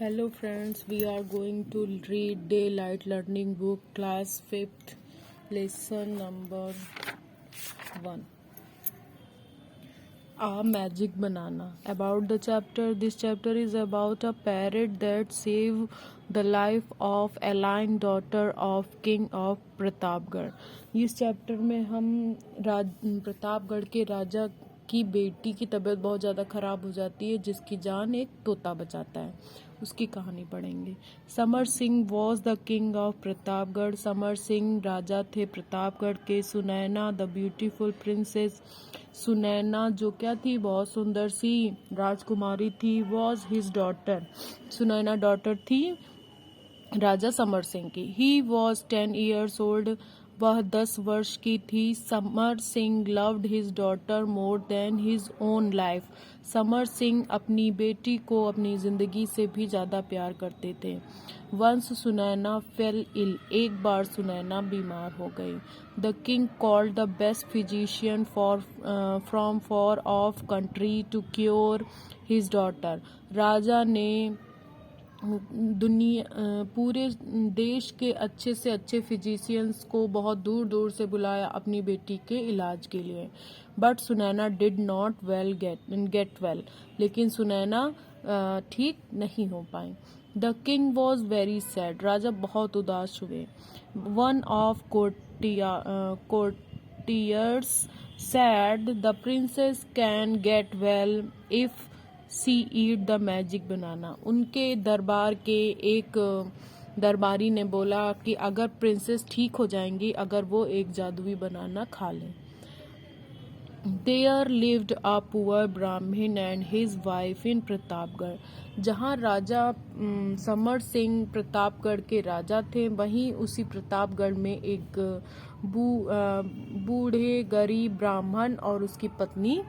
Hello friends, we are going to read Daylight Learning Book class 5th lesson number 1. A Magic Banana. About the chapter, this chapter is about a parrot that saved the life of Aline, daughter of King of Pratapgarh. इस chapter में हम प्रतापगढ़ के राजा की बेटी की तबीयत बहुत ज़्यादा ख़राब हो जाती है, जिसकी जान एक तोता बचाता है. उसकी कहानी पढ़ेंगे. Samar Singh was the king of Pratapgarh. Samar Singh राजा थे प्रतापगढ़ के. Sunaina the beautiful princess. Sunaina जो क्या थी, बहुत सुंदर सी राजकुमारी थी. Was his daughter. Sunaina daughter थी राजा समर सिंह की. He was 10 years old. वह 10 वर्ष की थी. Samar Singh loved his daughter more than his own life. Samar Singh अपनी बेटी को अपनी जिंदगी से भी ज्यादा प्यार करते थे. Once Sunaina fell ill. एक बार सुनैना बीमार हो गई. The king called the best physician from for of country to cure his daughter. राजा ने पूरे देश के अच्छे से अच्छे फिजिशियंस को बहुत दूर दूर से बुलाया अपनी बेटी के इलाज के लिए. But Sunaina did not get well. लेकिन सुनैना ठीक नहीं हो पाई. The king was very sad. राजा बहुत उदास हुए. One of courtiers said the princess can get well if she eat the magic banana. उनके दरबार के एक दरबारी ने बोला कि अगर प्रिंसेस ठीक हो जाएंगी अगर वो एक जादुई बनाना खा लें. There lived a poor Brahmin and his wife in Pratapgarh. जहाँ राजा समर सिंह प्रतापगढ़ के राजा थे, वहीं उसी प्रतापगढ़ में एक बूढ़े गरीब ब्राह्मण और उसकी पत्नी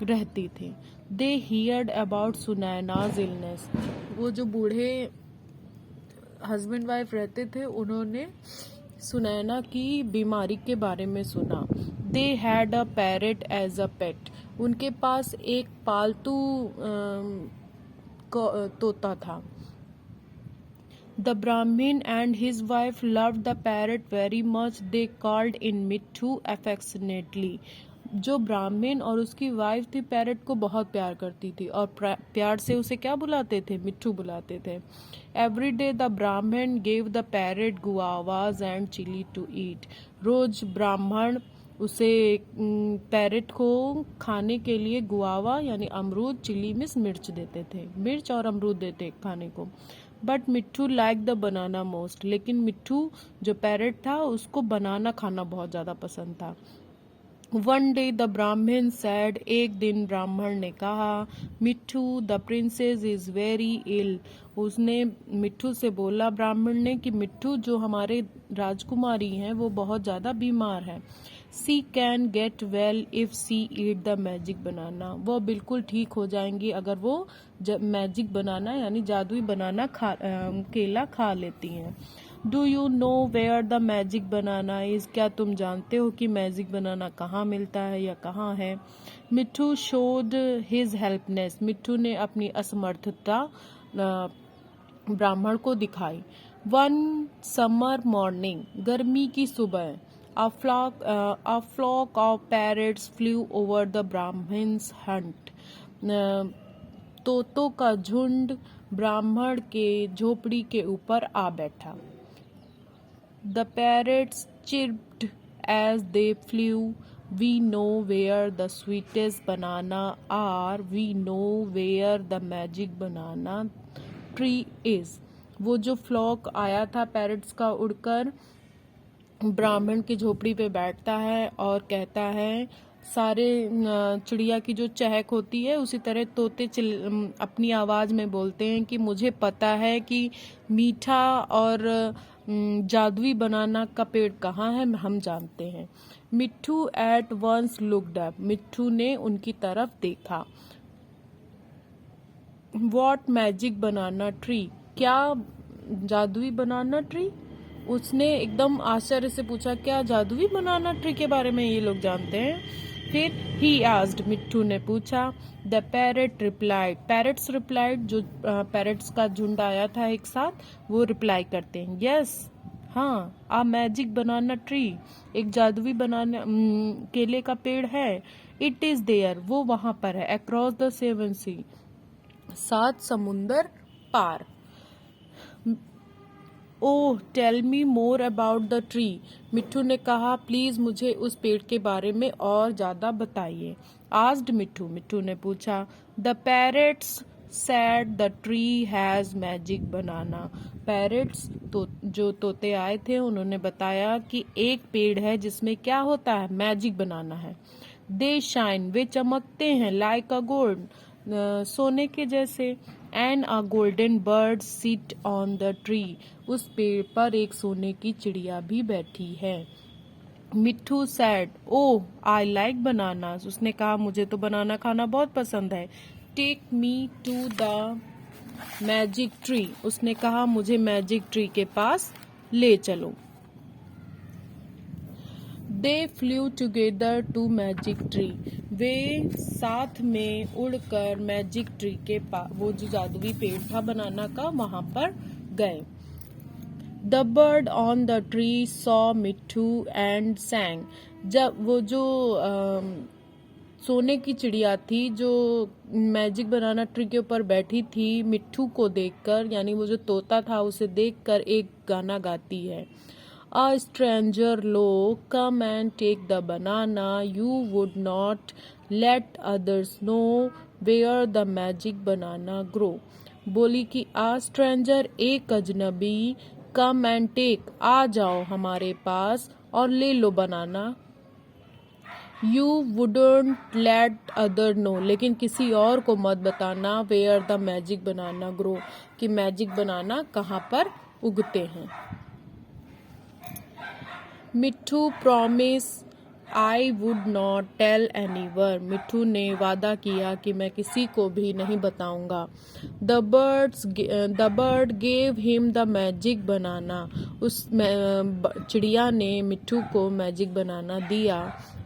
रहती थी. They heard about सुनैना's illness. वो जो बूढ़े हस्बैंड वाइफ रहते थे, उन्होंने सुनैना की बीमारी के बारे में सुना. They had a parrot as a pet. उनके पास एक पालतू तोता था. The Brahmin and his wife loved the parrot very much. They called in Mittu affectionately. जो ब्राह्मण और उसकी वाइफ थी पैरट को बहुत प्यार करती थी और प्यार से उसे क्या बुलाते थे, मिट्ठू बुलाते थे. Every day the Brahmin gave the parrot guavas and chilli to eat. रोज ब्राह्मण उसे पैरट को खाने के लिए गुआवा यानी अमरूद, चिली मिस मिर्च देते थे. मिर्च और अमरूद देते खाने को. But Mitthu like the banana most. लेकिन मिट्ठू जो पैरट था उसको बनाना खाना बहुत ज़्यादा पसंद था. वन डे द ब्राह्मण सैड. एक दिन ब्राह्मण ने कहा, मिट्ठू द प्रिंसेस इज वेरी इल. उसने मिट्ठू से बोला, ब्राह्मण ने, कि मिट्ठू जो हमारे राजकुमारी हैं वो बहुत ज़्यादा बीमार है. She can get well if she eat the magic banana. वो बिल्कुल ठीक हो जाएंगी अगर वो मैजिक बनाना यानी जादुई बनाना केला खा लेती हैं. Do you know where the magic banana is. क्या तुम जानते हो कि मैजिक बनाना कहाँ मिलता है या कहाँ है. मिट्ठू शोड हिज हेल्पनेस. मिट्ठू ने अपनी असमर्थता ब्राह्मण को दिखाई. One summer morning. गर्मी की सुबह. A flock of parrots flew over the Brahmin's hut. तोतों का झुंड ब्राह्मण के झोपड़ी के ऊपर आ बैठा. The parrots chirped as they flew. We know where the sweetest banana are. We know where the magic banana tree is. वो जो फ्लॉक आया था पैरट्स का उड़कर ब्राह्मण की झोपड़ी पे बैठता है और कहता है, सारे चिड़िया की जो चहक होती है उसी तरह तोते अपनी आवाज में बोलते हैं कि मुझे पता है कि मीठा और जादुई बनाना का पेड़ कहाँ है, हम जानते हैं. मिट्ठू एट वंस लुक्ड अप. मिट्ठू ने उनकी तरफ देखा. What magic banana tree. क्या जादुई बनाना ट्री. उसने एकदम आश्चर्य से पूछा, क्या जादुई बनाना ट्री के बारे में ये लोग जानते हैं. फिर he asked, मिट्ठू ने पूछा. The parrot replied. Parrots replied, जो parrots का झुंड आया था एक साथ, वो रिप्लाई करते हैं. Yes, हाँ. A magic banana tree, एक जादुई बनाना केले का पेड़ है. It is there, वो वहां पर है. Across the seven sea, 7 समुंदर पार. Oh tell me more about the tree. Mitthu ने कहा, प्लीज मुझे उस पेड़ के बारे में और ज्यादा बताइए. आस्क्ड मिट्ठू, मिट्ठू ने पूछा. The parrots sad the tree has magic banana. Parrots तो जो तोते आए थे उन्होंने बताया कि एक पेड़ है जिसमें क्या होता है, मैजिक बनाना है. दे शाइन, वे चमकते हैं. लाइक अ गोल्ड, सोने के जैसे. And a golden bird sit on the tree, उस पेड़ पर एक सोने की चिड़िया भी बैठी है. Mitthu said, oh I like bananas. उसने कहा, मुझे तो बनाना खाना बहुत पसंद है. Take me to the magic tree. उसने कहा, मुझे मैजिक ट्री के पास ले चलो. They flew together to magic tree. वे साथ में उड़कर मैजिक ट्री के पास, वो जो जादुई पेड़ था बनाना का, वहां पर गए. The bird on the tree saw Mitthu and सैंग. जब वो जो सोने की चिड़िया थी जो मैजिक बनाना ट्री के ऊपर बैठी थी, मिट्ठू को देखकर, यानी वो जो तोता था उसे देखकर एक गाना गाती है. A stranger low, come and take the banana. You would not let others know where the magic banana grow. बोली कि a stranger, एक अजनबी, come and take, आ जाओ हमारे पास और ले लो बनाना. You wouldn't let other know, लेकिन किसी और को मत बताना, where the magic banana grow, कि मैजिक बनाना कहाँ पर उगते हैं. Mitthu promise I would not tell anyone. Mitthu ने वादा किया कि मैं किसी को भी नहीं बताऊंगा. The bird gave him the magic banana. उस चिड़िया ने मिट्ठू को मैजिक बनाना दिया.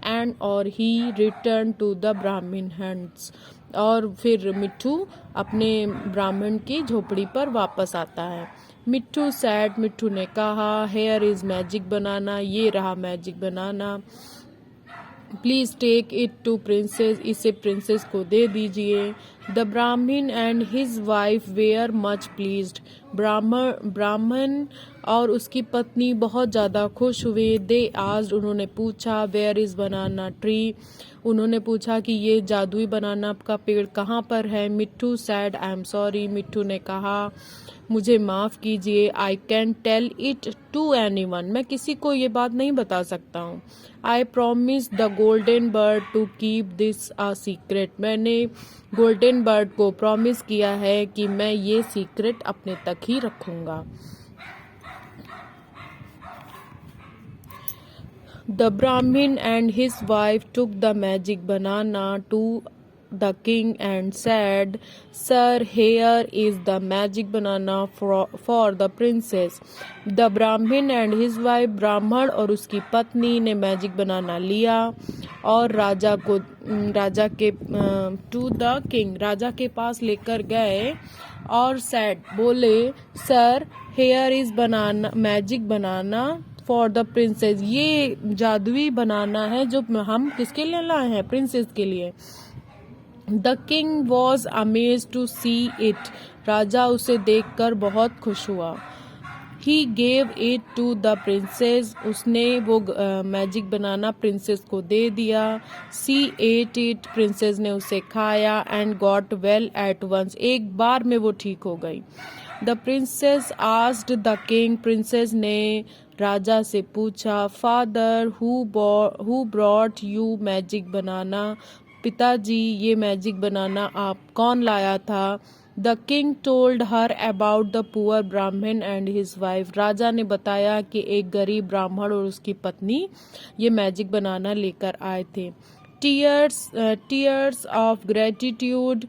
एंड और ही रिटर्न टू द ब्राह्मण हंट्स. और फिर मिट्ठू अपने ब्राह्मण की झोपड़ी पर वापस आता है. मिट्ठू सैड, मिट्ठू ने कहा, हेयर इज मैजिक बनाना, ये रहा magic banana. Please take it to princess, इसे प्रिंसेस को दे दीजिए. The brahmin and his wife were much pleased. Brahmin और उसकी पत्नी बहुत ज्यादा खुश हुए. दे आस्क्ड, उन्होंने पूछा, वेयर इज बनाना ट्री. उन्होंने पूछा कि ये जादुई बनाना का पेड़ कहाँ पर है. Mitthu sad, I am sorry. मिट्ठू ने कहा, मुझे माफ कीजिए. I can tell it to anyone, मैं किसी को ये बात नहीं बता सकता हूँ. I promise the golden bird to keep this a secret. मैंने गोल्डन बर्ड को प्रॉमिस किया है कि मैं ये सीक्रेट अपने तक ही रखूंगा. The Brahmin and his wife took the magic banana to the king and said, Sir, here is the magic banana for the princess. The Brahmin and his wife, ब्राह्मण और उसकी पत्नी ने मैजिक बनाना लिया और राजा के टू द किंग, राजा के पास लेकर गए. और सैड, बोले, sir, here is banana, magic banana for the princess. ये जादुई बनाना है जो हम किसके लिए लाए हैं, प्रिंसेस के लिए. The king was amazed to see it. राजा उसे देखकर बहुत खुश हुआ. He gave it to the princess. उसने वो मैजिक बनाना प्रिंसेस को दे दिया. सी एट इट. प्रिंसेस ने उसे खाया. And got well at once. एक बार में वो ठीक हो गई. The princess asked the king. Princess ने राजा से पूछा, father, who brought you magic banana. पिताजी, ये मैजिक बनाना आप कौन लाया था. The king told her about the poor Brahmin and his wife. राजा ने बताया कि एक गरीब ब्राह्मण और उसकी पत्नी ये मैजिक बनाना लेकर आए थे. टीयर्स ऑफ ग्रेटिट्यूड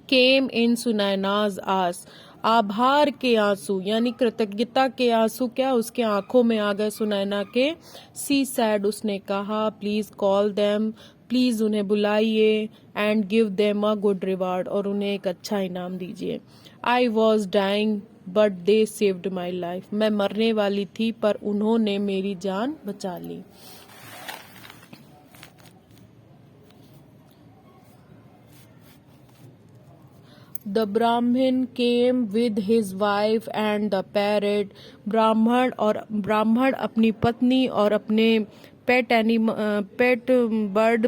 केम इन सुनैनाज आस. आभार के आंसू यानी कृतज्ञता के आंसू क्या उसके आंखों में आ गए सुनैना के. सी सैड, उसने कहा, प्लीज कॉल देम प्लीज उन्हें बुलाइए and give them a good reward, और उन्हें एक अच्छा इनाम दीजिए। I was dying but they saved my life, मैं मरने वाली थी पर उन्होंने मेरी जान बचा ली। द ब्राह्मण came with his wife and the parrot, ब्राह्मण अपनी पत्नी और अपने पेट बर्ड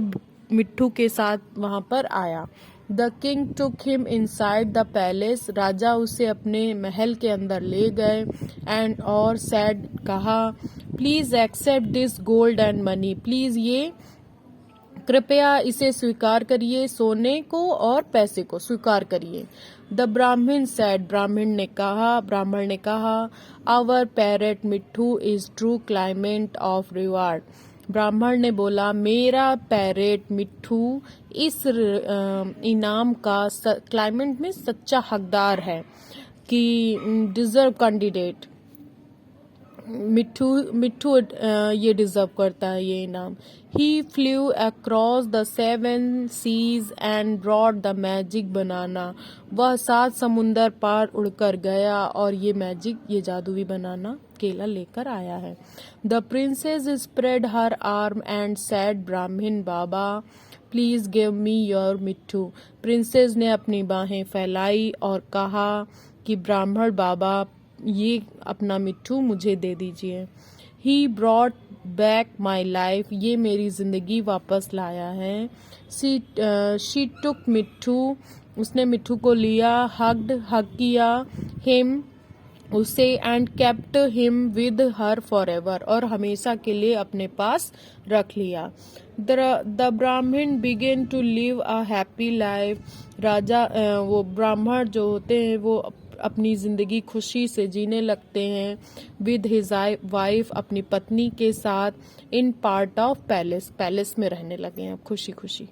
मिट्ठू के साथ वहां पर आया। The king took him inside the palace, राजा उसे अपने महल के अंदर ले गए। एंड और सैड कहा, please accept this gold and money, please ये कृपया इसे स्वीकार करिए, सोने को और पैसे को स्वीकार करिए। द ब्राह्मण सैड, ब्राह्मण ने कहा, our parrot Mitthu is true climate of reward, ब्राह्मण ने बोला, मेरा पैरेट मिट्ठू इस इनाम का क्लाइमेंट में सच्चा हकदार है कि डिजर्व कैंडिडेट, मिट्ठू ये डिजर्व करता है ये इनाम। He flew across the 7 seas and brought the magic banana, वह 7 समुंदर पार उड़कर गया और ये जादुई बनाना केला लेकर आया है। The princess spread her arm and sad, ब्राह्मण बाबा please give me your Mitthu, princess ने अपनी बाहें फैलाई और कहा कि ब्राह्मण बाबा ये अपना मिट्ठू मुझे दे दीजिए। He brought back my life, ये मेरी जिंदगी वापस लाया है। शी टुक मिट्ठू, उसने मिट्ठू को लिया। हग किया हिम, उसे, and kept him with her for ever, और हमेशा के लिए अपने पास रख लिया। The brahmin began to live a happy life, वो ब्राह्मण जो होते हैं वो अपनी जिंदगी खुशी से जीने लगते हैं। विद हिज वाइफ, अपनी पत्नी के साथ। इन पार्ट ऑफ पैलेस में रहने लगे हैं अब खुशी खुशी।